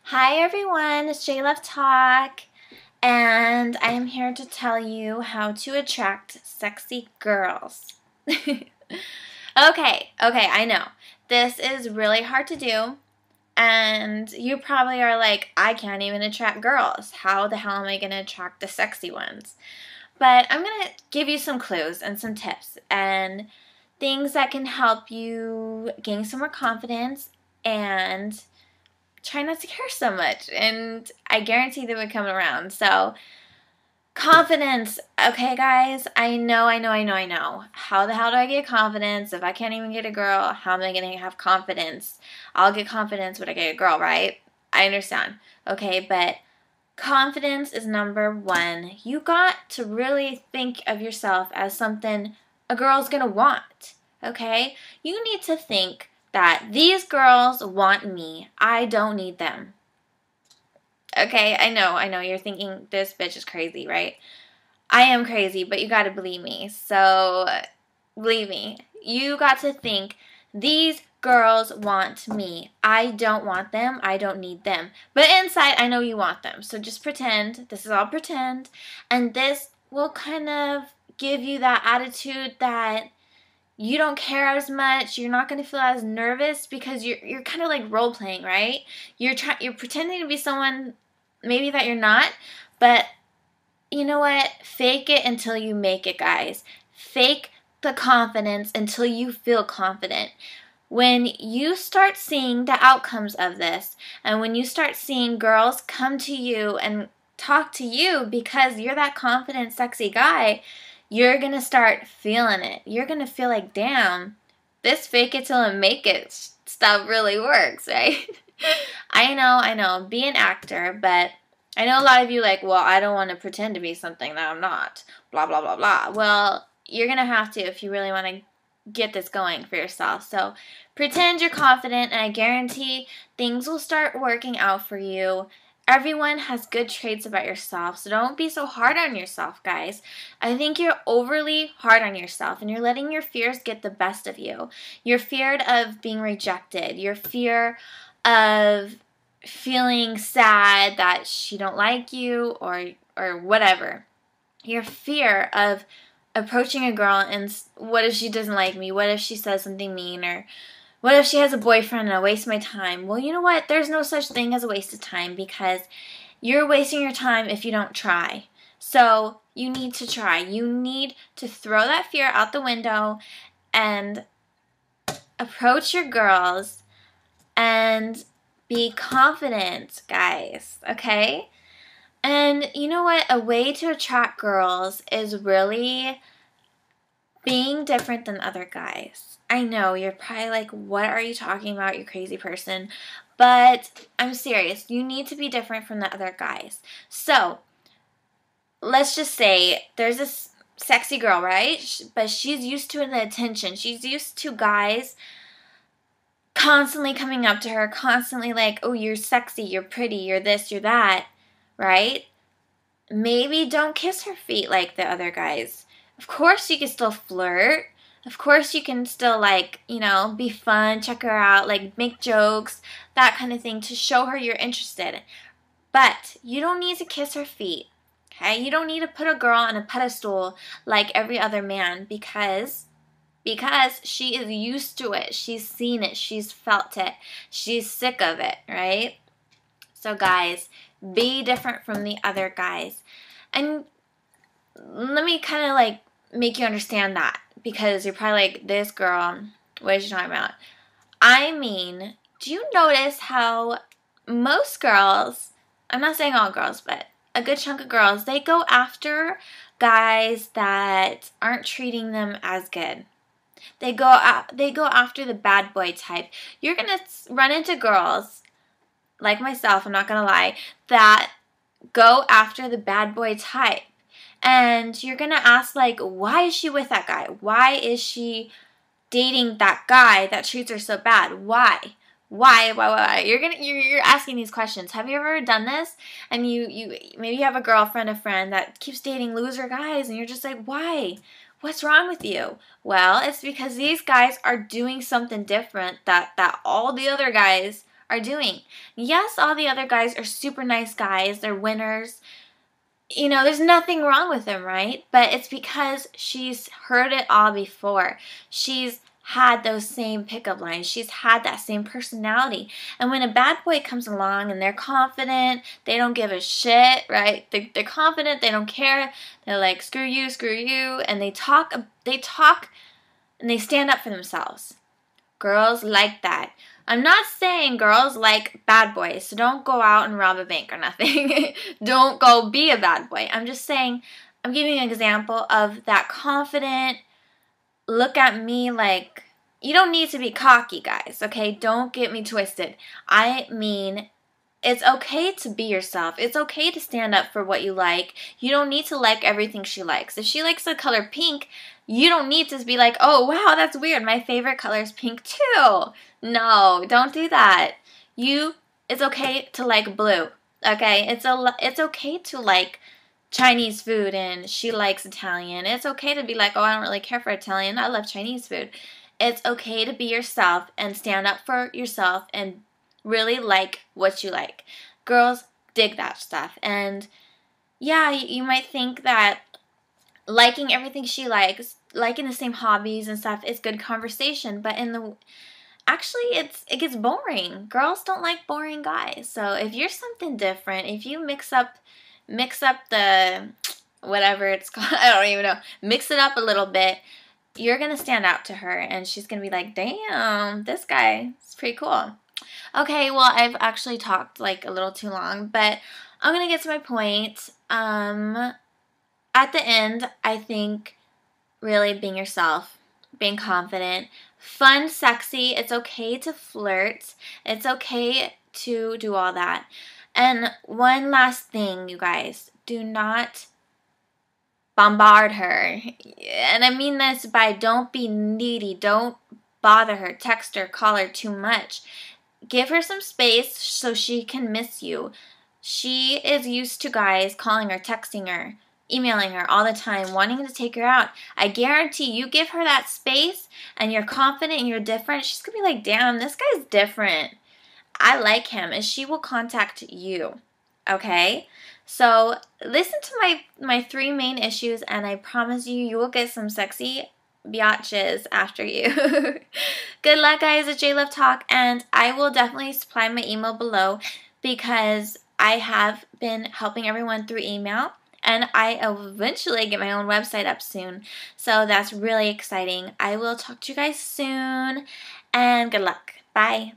Hi everyone, it's JLove Talk, and I am here to tell you how to attract sexy girls. Okay, I know. This is really hard to do, and you probably are like, I can't even attract girls. How the hell am I going to attract the sexy ones? But I'm going to give you some clues and some tips and things that can help you gain some more confidence and try not to care so much, and I guarantee they would come around. So, confidence. Okay, guys, I know. How the hell do I get confidence? If I can't even get a girl, how am I going to have confidence? I'll get confidence when I get a girl, right? I understand. Okay, but confidence is number one. You got to really think of yourself as something a girl's going to want, okay? You need to think that these girls want me. I don't need them. Okay, I know. You're thinking this bitch is crazy, right? I am crazy, but you gotta believe me. So, believe me. You got to think, these girls want me. I don't want them. I don't need them. But inside, I know you want them. So just pretend. This is all pretend. And this will kind of give you that attitude that you don't care as much. You're not going to feel as nervous because you're kind of like role playing, right? You're pretending to be someone maybe that you're not, but you know what? Fake it until you make it, guys. Fake the confidence until you feel confident. When you start seeing the outcomes of this, and when you start seeing girls come to you and talk to you because you're that confident, sexy guy, you're going to start feeling it. You're going to feel like, damn, this fake it till I make it stuff really works, right? I know. Be an actor, but I know a lot of you like, well, I don't want to pretend to be something that I'm not. Blah, blah, blah, blah. Well, you're going to have to if you really want to get this going for yourself. So pretend you're confident, and I guarantee things will start working out for you. Everyone has good traits about yourself, so don't be so hard on yourself, guys. I think you're overly hard on yourself, and you're letting your fears get the best of you. You're feared of being rejected. You're fear of feeling sad that she don't like you or whatever. Your fear of approaching a girl and what if she doesn't like me? What if she says something mean? Or what if she has a boyfriend and I waste my time? Well, you know what? There's no such thing as a waste of time because you're wasting your time if you don't try. So you need to try. You need to throw that fear out the window and approach your girls and be confident, guys, okay? And you know what? A way to attract girls is really being different than other guys. I know, you're probably like, what are you talking about, you crazy person? But I'm serious. You need to be different from the other guys. So, let's just say there's this sexy girl, right? But she's used to the attention. She's used to guys constantly coming up to her, constantly like, oh, you're sexy, you're pretty, you're this, you're that, right? Maybe don't kiss her feet like the other guys. Of course you can still flirt. Of course you can still like, be fun, check her out, like make jokes, that kind of thing to show her you're interested. But you don't need to kiss her feet, okay? You don't need to put a girl on a pedestal like every other man because she is used to it. She's seen it. She's felt it. She's sick of it, right? So guys, be different from the other guys. And let me kind of like make you understand that because you're probably like, this girl, what is she talking about? I mean, do you notice how most girls, I'm not saying all girls, but a good chunk of girls, they go after guys that aren't treating them as good. They go after the bad boy type. You're going to run into girls, like myself, I'm not going to lie, that go after the bad boy type. And you're going to ask, like, why is she with that guy? Why is she dating that guy that treats her so bad? Why? You're asking these questions. Have you ever done this? And you maybe you have a girlfriend, a friend that keeps dating loser guys, and you're just like, why? What's wrong with you? Well, it's because these guys are doing something different that all the other guys are doing. Yes, all the other guys are super nice guys. They're winners. You know, there's nothing wrong with them, right? But it's because she's heard it all before. She's had those same pickup lines. She's had that same personality. And when a bad boy comes along and they're confident, they don't give a shit, right? They're confident, they don't care. They're like, screw you, and they talk and they stand up for themselves. Girls like that. I'm not saying girls like bad boys, so don't go out and rob a bank or nothing. Don't go be a bad boy. I'm just saying, I'm giving an example of that confident, look at me like, you don't need to be cocky, guys, okay? Don't get me twisted. I mean, it's okay to be yourself. It's okay to stand up for what you like. You don't need to like everything she likes. If she likes the color pink, you don't need to be like, oh, wow, that's weird. My favorite color is pink too. No, don't do that. It's okay to like blue, okay? It's okay to like Chinese food and she likes Italian. It's okay to be like, oh, I don't really care for Italian. I love Chinese food. It's okay to be yourself and stand up for yourself and really like what you like. Girls dig that stuff. And yeah, you might think that liking everything she likes, liking the same hobbies and stuff is good conversation, but actually it gets boring. Girls don't like boring guys. So if you're something different, if you mix up the whatever it's called, I don't even know, mix it up a little bit, you're gonna stand out to her and she's gonna be like, damn, this guy is pretty cool. Okay, well, I've actually talked like a little too long, but I'm gonna get to my point. At the end, I think really being yourself, being confident, fun, sexy. It's okay to flirt. It's okay to do all that. And one last thing, you guys, do not bombard her. And I mean this by don't be needy. Don't bother her, text her, call her too much. Give her some space so she can miss you. She is used to guys calling her, texting her, emailing her all the time, wanting to take her out. I guarantee you give her that space and you're confident and you're different, she's going to be like, damn, this guy's different. I like him, and she will contact you. Okay? So listen to my 3 main issues, and I promise you will get some sexy biatches after you. Good luck, guys, at J Love Talk, and I will definitely supply my email below because I have been helping everyone through email, and I eventually get my own website up soon, so that's really exciting. I will talk to you guys soon, and good luck. Bye.